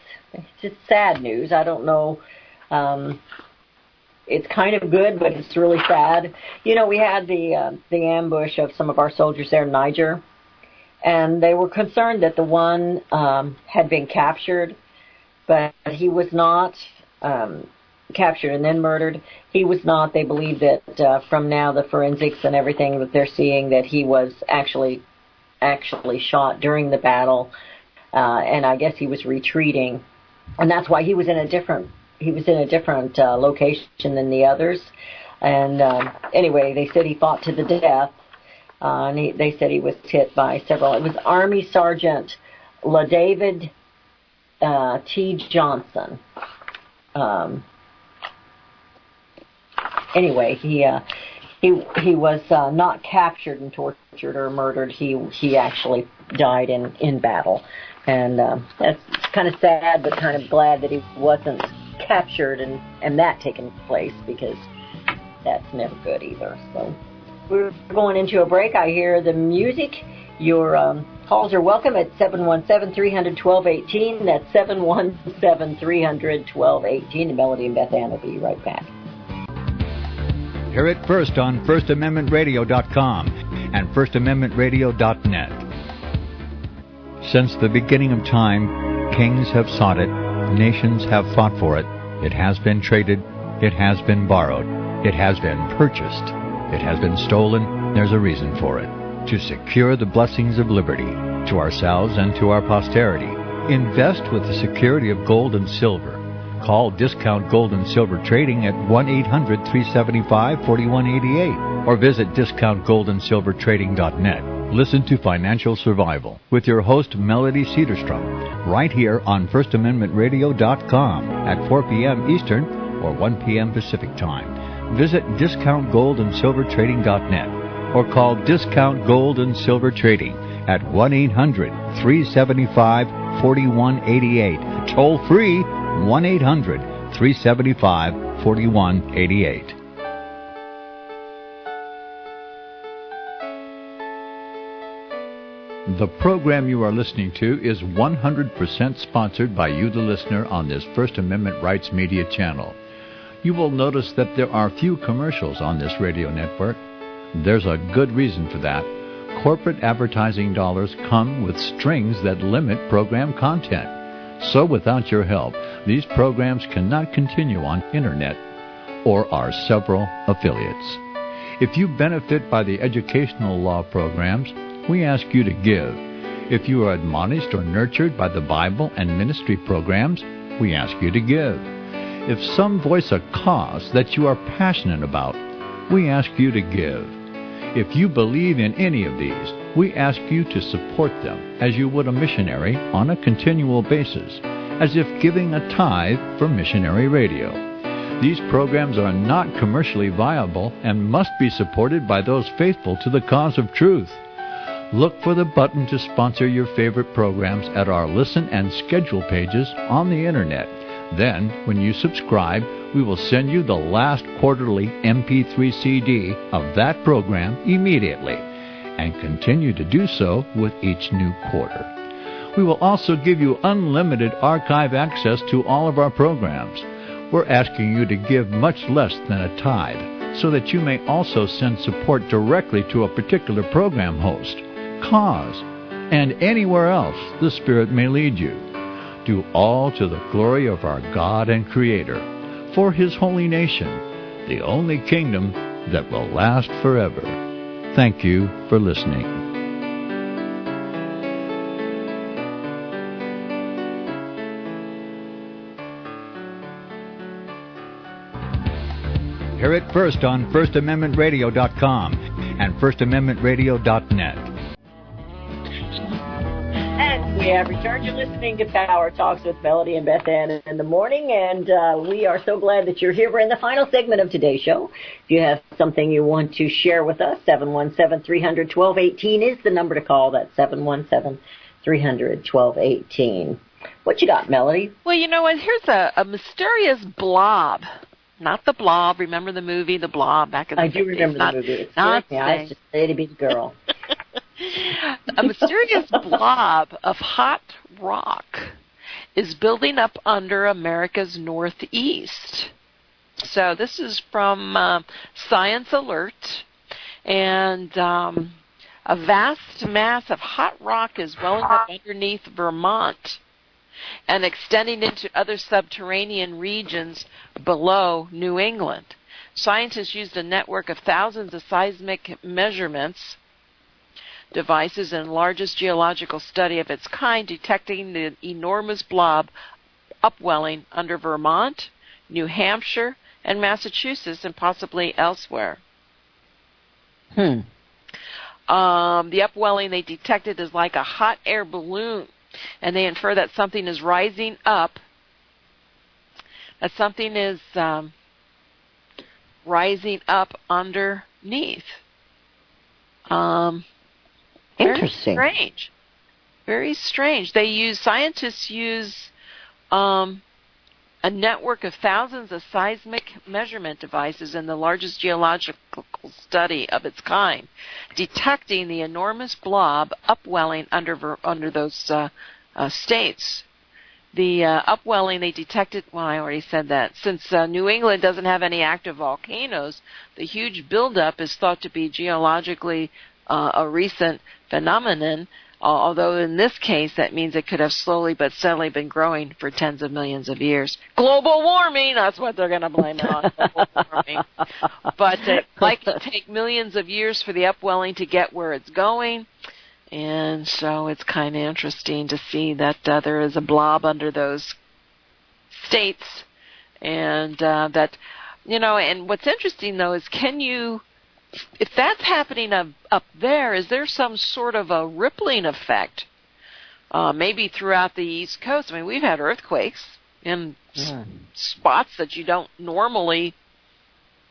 just sad news. I don't know. It's kind of good, but it's really sad. You know, we had the ambush of some of our soldiers there in Niger, and they were concerned that the one had been captured, but he was not captured and then murdered. He was not. They believe that from now the forensics and everything that they're seeing that he was actually shot during the battle, and I guess he was retreating, and that's why he was in a different location than the others. And anyway, they said he fought to the death. And they said he was hit by several. It was Army Sergeant LaDavid T. Johnson. Anyway, he was not captured and tortured or murdered. He actually died in battle, and that's kind of sad, but kind of glad that he wasn't captured and that taking place, because that's never good either. So we're going into a break. I hear the music. Your calls are welcome at 717-300-1218. That's 717-300-1218. And Melody and Beth Ann will be right back. Hear it first on FirstAmendmentRadio.com and FirstAmendmentRadio.net. Since the beginning of time, kings have sought it, nations have fought for it. It has been traded, it has been borrowed, it has been purchased, it has been stolen. There's a reason for it. To secure the blessings of liberty to ourselves and to our posterity. Invest with the security of gold and silver. Call Discount Gold and Silver Trading at 1-800-375-4188 or visit discountgoldandsilvertrading.net. Listen to Financial Survival with your host Melody Cedarstrom right here on FirstAmendmentRadio.com at 4 p.m. Eastern or 1 p.m. Pacific Time. Visit discountgoldandsilvertrading.net or call Discount Gold and Silver Trading at 1-800-375-4188. Toll free 1-800-375-4188. The program you are listening to is 100% sponsored by you, the listener, on this First Amendment Rights Media channel. You will notice that there are few commercials on this radio network. There's a good reason for that. Corporate advertising dollars come with strings that limit program content. So without your help, these programs cannot continue on Internet or our several affiliates. If you benefit by the educational law programs, we ask you to give. If you are admonished or nurtured by the Bible and ministry programs, we ask you to give. If some voice a cause that you are passionate about, we ask you to give. If you believe in any of these, we ask you to support them as you would a missionary on a continual basis, as if giving a tithe for missionary radio. These programs are not commercially viable and must be supported by those faithful to the cause of truth. Look for the button to sponsor your favorite programs at our listen and schedule pages on the Internet. Then, when you subscribe, we will send you the last quarterly MP3 CD of that program immediately, and continue to do so with each new quarter. We will also give you unlimited archive access to all of our programs. We're asking you to give much less than a tithe, so that you may also send support directly to a particular program host, cause, and anywhere else the Spirit may lead you. Do all to the glory of our God and Creator, for His holy nation, the only kingdom that will last forever. Thank you for listening. Hear it first on FirstAmendmentRadio.com and FirstAmendmentRadio.net. And we have returned. You're listening to Power Talks with Melody and Beth Ann in the morning, and we are so glad that you're here. We're in the final segment of today's show. If you have something you want to share with us, 717-300-1218 is the number to call. That's 717-300-1218. What you got, Melody? Well, you know what? Here's a mysterious blob. Not the Blob. Remember the movie, The Blob, back in the 50s? I do remember the movie. It's not me. I was just ready to be the girl. A mysterious blob of hot rock is building up under America's northeast. So this is from Science Alert. And a vast mass of hot rock is welling up underneath Vermont and extending into other subterranean regions below New England. Scientists used a network of thousands of seismic measurements devices and largest geological study of its kind, detecting the enormous blob upwelling under Vermont, New Hampshire, and Massachusetts, and possibly elsewhere. The upwelling they detected is like a hot air balloon, and they infer that something is rising up, that something is rising up underneath. Interesting. Very strange. Very strange. Scientists use a network of thousands of seismic measurement devices in the largest geological study of its kind, detecting the enormous blob upwelling under those states. The upwelling they detected, well, I already said that. Since New England doesn't have any active volcanoes, the huge buildup is thought to be geologically a recent phenomenon, although in this case that means it could have slowly but steadily been growing for tens of millions of years. Global warming, that's what they're going to blame it on, global warming. But it likely take millions of years for the upwelling to get where it's going, and so it's kind of interesting to see that there is a blob under those states, and that, you know, and what's interesting though is if that's happening up there, is there some sort of a rippling effect, maybe throughout the East Coast? I mean, we've had earthquakes in spots that you don't normally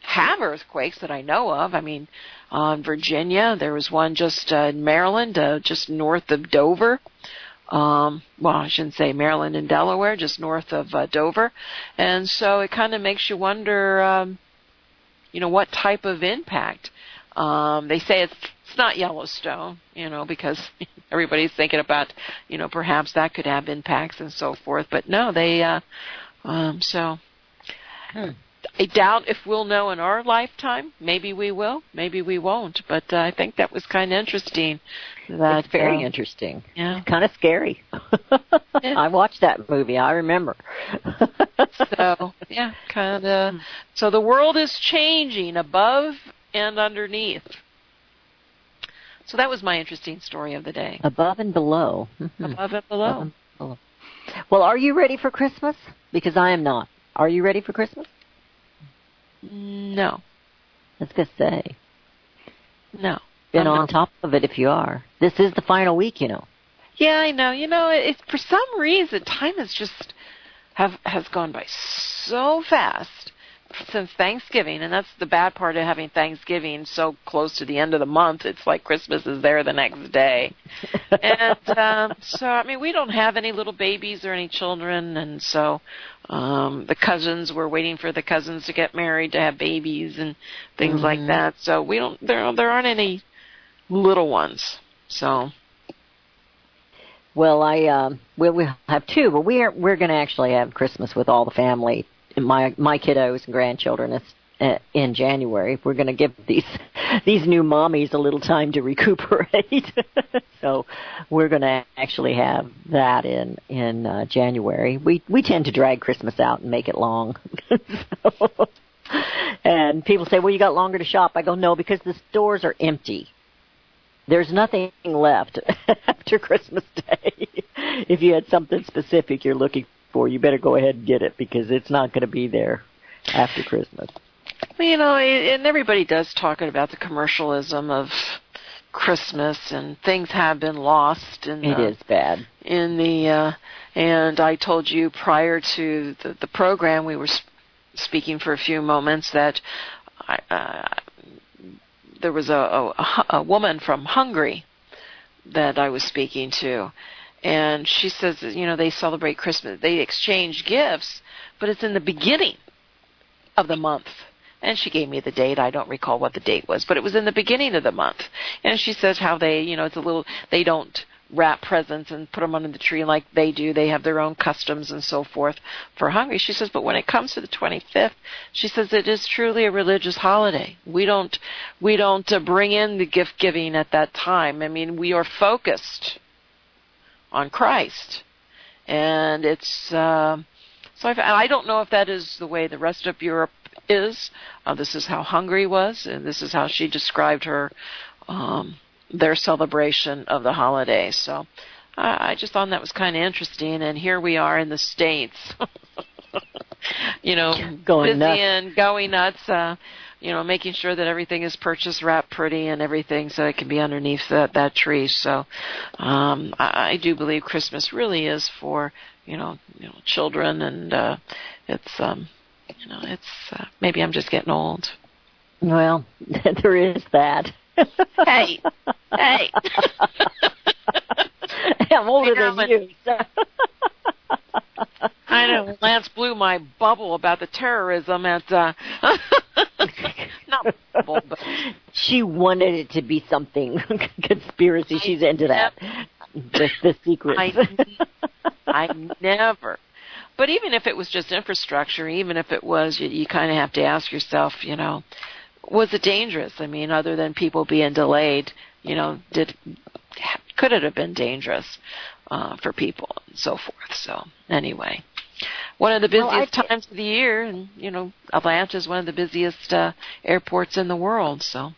have earthquakes that I know of. I mean, in Virginia, there was one just in Maryland, just north of Dover. Well, I shouldn't say Maryland and Delaware, just north of Dover. And so it kind of makes you wonder, what type of impact. They say it's not Yellowstone, because everybody's thinking about, perhaps that could have impacts and so forth. But no, I doubt if we'll know in our lifetime. Maybe we will, maybe we won't. But I think that was kind of interesting. It's very interesting. Yeah. It's kind of scary. Yeah. I watched that movie. I remember. So, yeah, kind of. So the world is changing above and underneath. So that was my interesting story of the day. Above and below. Above and below. Above and below. Well, are you ready for Christmas? Because I am not. Are you ready for Christmas? No. I was going to say. No. Been on top of it if you are. This is the final week, Yeah, I know. It's for some reason time has gone by so fast since Thanksgiving, and that's the bad part of having Thanksgiving so close to the end of the month. It's like Christmas is there the next day. And so, I mean, we don't have any little babies or any children, and so the cousins, we're waiting for the cousins to get married to have babies and things like that. So we don't. There aren't any little ones. So Well, we have two, but we're going to actually have Christmas with all the family, my kiddos and grandchildren. In January, we're going to give these new mommies a little time to recuperate. So we're going to actually have that in January. We tend to drag Christmas out and make it long. And people say, well, you got longer to shop. I go, no, because the stores are empty. There's nothing left after Christmas Day. If you had something specific you're looking for, you better go ahead and get it, because it's not going to be there after Christmas. Well, and everybody does talk about the commercialism of Christmas, and things have been lost. It is bad. And I told you prior to the program, we were speaking for a few moments, that there was a woman from Hungary that I was speaking to, and she says, they celebrate Christmas, they exchange gifts, but it's in the beginning of the month. And she gave me the date. I don't recall what the date was, but it was in the beginning of the month. And she says how they, they don't wrap presents and put them under the tree like they do. They have their own customs and so forth for Hungary. She says, but when it comes to the 25th, she says it is truly a religious holiday. We don't bring in the gift giving at that time. I mean, we are focused on Christ, and it's so I don't know if that is the way the rest of Europe is. This is how Hungary was, and this is how she described their celebration of the holiday. So I just thought that was kind of interesting. And here we are in the States, going busy nuts. and going nuts. Making sure that everything is purchased, wrapped pretty, and everything, so it can be underneath that tree. So I do believe Christmas really is for children, and it's maybe I'm just getting old. Well, there is that. Hey. I'm older than you. So. I know. Lance blew my bubble about the terrorism at not bubble, but she wanted it to be something conspiracy. She's into that. The secrets. I never. But even if it was just infrastructure, even if it was, you kind of have to ask yourself, was it dangerous? I mean, other than people being delayed, could it have been dangerous for people and so forth? So anyway, one of the busiest times of the year, and Atlanta is one of the busiest airports in the world. So,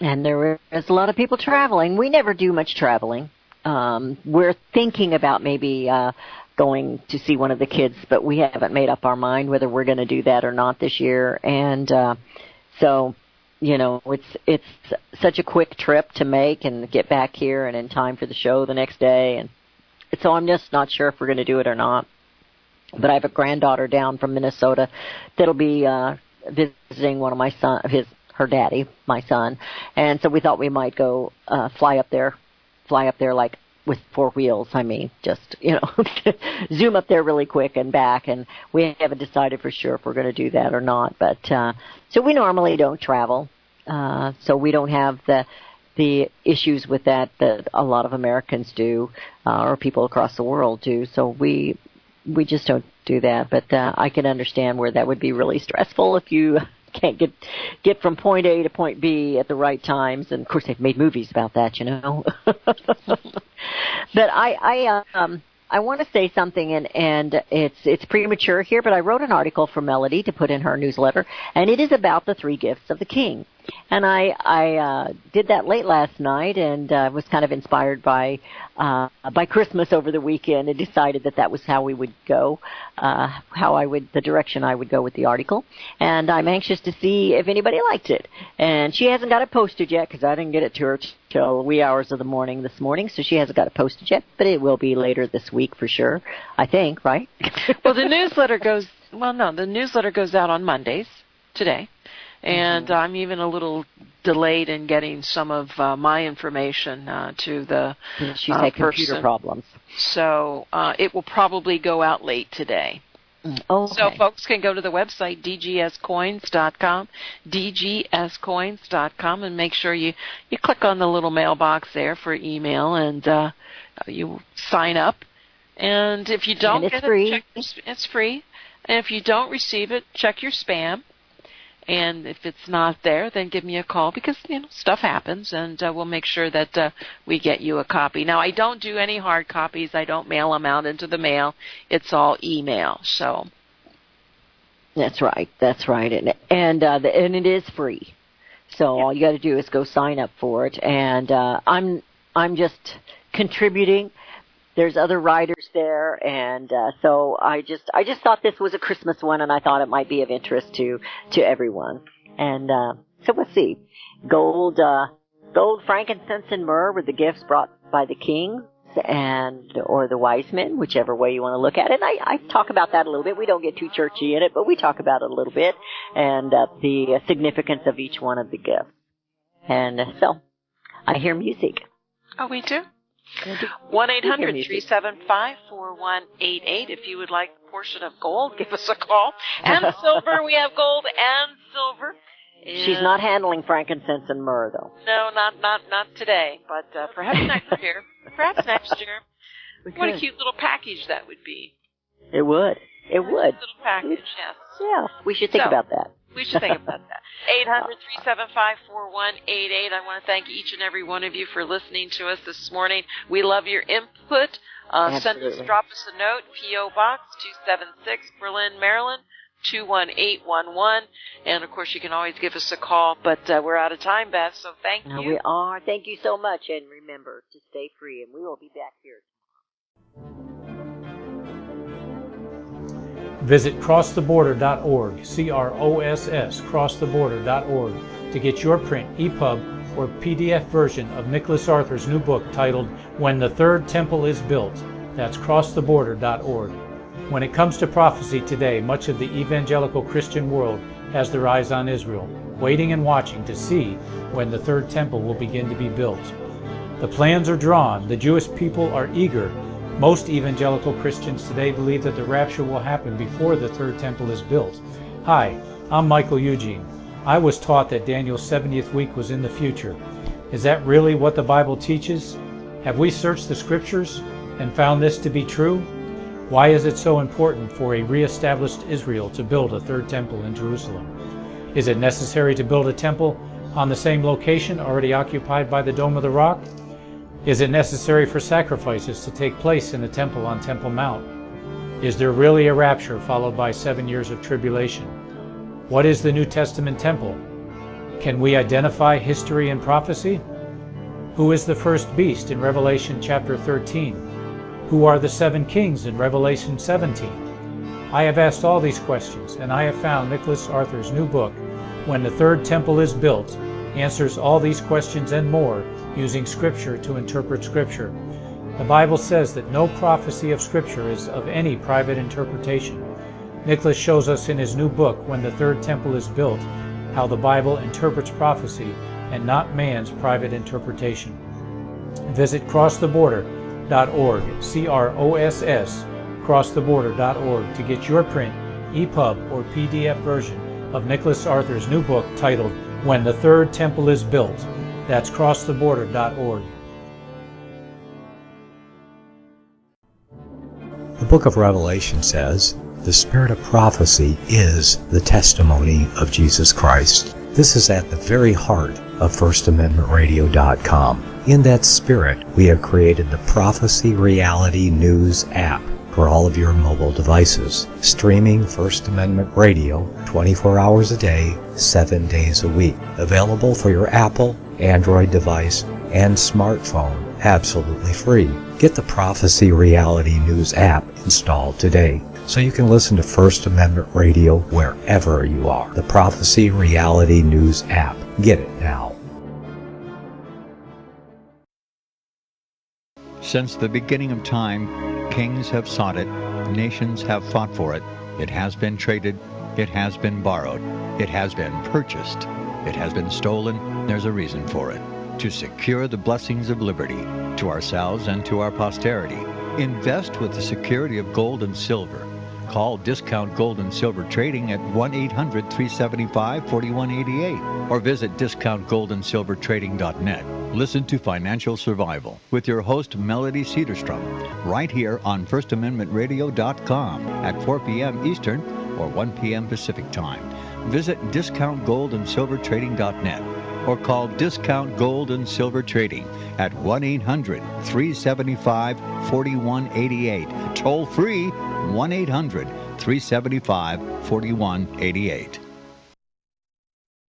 and there is a lot of people traveling. We never do much traveling. We're thinking about maybe going to see one of the kids, but we haven't made up our mind whether we're going to do that or not this year. And so, it's such a quick trip to make and get back here and in time for the show the next day. And so I'm just not sure if we're going to do it or not. But I have a granddaughter down from Minnesota that'll be visiting one of her daddy, my son. And so we thought we might go fly up there like with 4 wheels. I mean, just, zoom up there really quick and back. And we haven't decided for sure if we're going to do that or not. But so we normally don't travel. So we don't have the issues with that a lot of Americans do, or people across the world do. So we just don't do that. But I can understand where that would be really stressful if you can't get from point A to point B at the right times. And of course, they've made movies about that, But I want to say something, and it's premature here, but I wrote an article for Melody to put in her newsletter, and it is about the 3 gifts of the King. And I did that late last night, and was kind of inspired by Christmas over the weekend, and decided that was how we would go, the direction I would go with the article. And I'm anxious to see if anybody liked it. And she hasn't got it posted yet, because I didn't get it to her till wee hours of the morning this morning, so she hasn't got it posted yet, but it will be later this week for sure, I think, right? Well, the newsletter goes out on Mondays, today. And I'm even a little delayed in getting some of my information to the She's had computer problems. So it will probably go out late today. Okay. So folks can go to the website, dgscoins.com, dgscoins.com, and make sure you click on the little mailbox there for email, and You sign up, and if you don't it's get free. it, it's free. And if you don't receive it, check your spam. And if it's not there, then give me a call because, stuff happens, and we'll make sure that we get you a copy. Now, I don't do any hard copies. I don't mail them out into the mail. It's all email. So That's right. And it is free. So all you got to do is go sign up for it. And I'm just contributing. There's other writers there, and so I just thought this was a Christmas one, and I thought it might be of interest to everyone. And so let's see, gold, frankincense, and myrrh were the gifts brought by the kings or the wise men, whichever way you want to look at it. And I talk about that a little bit. We don't get too churchy in it, but we talk about it a little bit, and the significance of each one of the gifts. And so I hear music. Oh, we do? 1-800-375-4188. If you would like a portion of gold, give us a call. And silver, we have gold and silver. She's not handling frankincense and myrrh, though. No, not today, but perhaps next year. Perhaps next year. What a cute little package that would be. It would. It would. Little package, yes. Yeah, we should think about that. We should think about that. 800-375-4188. I want to thank each and every one of you for listening to us this morning. We love your input. Drop us a note, P.O. Box 276, Berlin, Maryland, 21811. And, of course, you can always give us a call. But we're out of time, Beth, so thank you. We are. Thank you so much. And remember to stay free, and we will be back here. Visit crosstheborder.org, CROSS, crosstheborder.org, to get your print, EPUB, or PDF version of Nicholas Arthur's new book titled When the Third Temple is Built. That's crosstheborder.org. When it comes to prophecy today, much of the evangelical Christian world has their eyes on Israel, waiting and watching to see when the third temple will begin to be built. The plans are drawn. The Jewish people are eager. Most evangelical Christians today believe that the rapture will happen before the third temple is built. Hi, I'm Michael Eugene. I was taught that Daniel's 70th week was in the future. Is that really what the Bible teaches? Have we searched the scriptures and found this to be true? Why is it so important for a re-established Israel to build a third temple in Jerusalem? Is it necessary to build a temple on the same location already occupied by the Dome of the Rock? Is it necessary for sacrifices to take place in the temple on Temple Mount? Is there really a rapture followed by 7 years of tribulation? What is the New Testament temple? Can we identify history and prophecy? Who is the first beast in Revelation chapter 13? Who are the 7 kings in Revelation 17? I have asked all these questions, and I have found Nicholas Arthur's new book, When the Third Temple is Built, answers all these questions and more using Scripture to interpret Scripture. The Bible says that no prophecy of Scripture is of any private interpretation. Nicholas shows us in his new book, When the Third Temple is Built, how the Bible interprets prophecy and not man's private interpretation. Visit crosstheborder.org, CROSS, crosstheborder.org, to get your print, EPUB, or PDF version of Nicholas Arthur's new book titled When the Third Temple is Built. That's crosstheborder.org. The book of Revelation says, the spirit of prophecy is the testimony of Jesus Christ. This is at the very heart of FirstAmendmentRadio.com. In that spirit, we have created the Prophecy Reality News app for all of your mobile devices, streaming First Amendment Radio 24 hours a day, 7 days a week. Available for your Apple, Android device, and smartphone, absolutely free. Get the Prophecy Reality News app installed today so you can listen to First Amendment Radio wherever you are. The Prophecy Reality News app. Get it now. Since the beginning of time, kings have sought it, nations have fought for it. It has been traded, it has been borrowed, it has been purchased, it has been stolen. There's a reason for it. To secure the blessings of liberty to ourselves and to our posterity. Invest with the security of gold and silver. Call Discount Gold and Silver Trading at 1-800-375-4188 or visit discountgoldandsilvertrading.net. Listen to Financial Survival with your host Melody Cedarstrom right here on FirstAmendmentRadio.com at 4 p.m. Eastern or 1 p.m. Pacific Time. Visit discountgoldandsilvertrading.net or call Discount Gold and Silver Trading at 1-800-375-4188. Toll free 1-800-375-4188.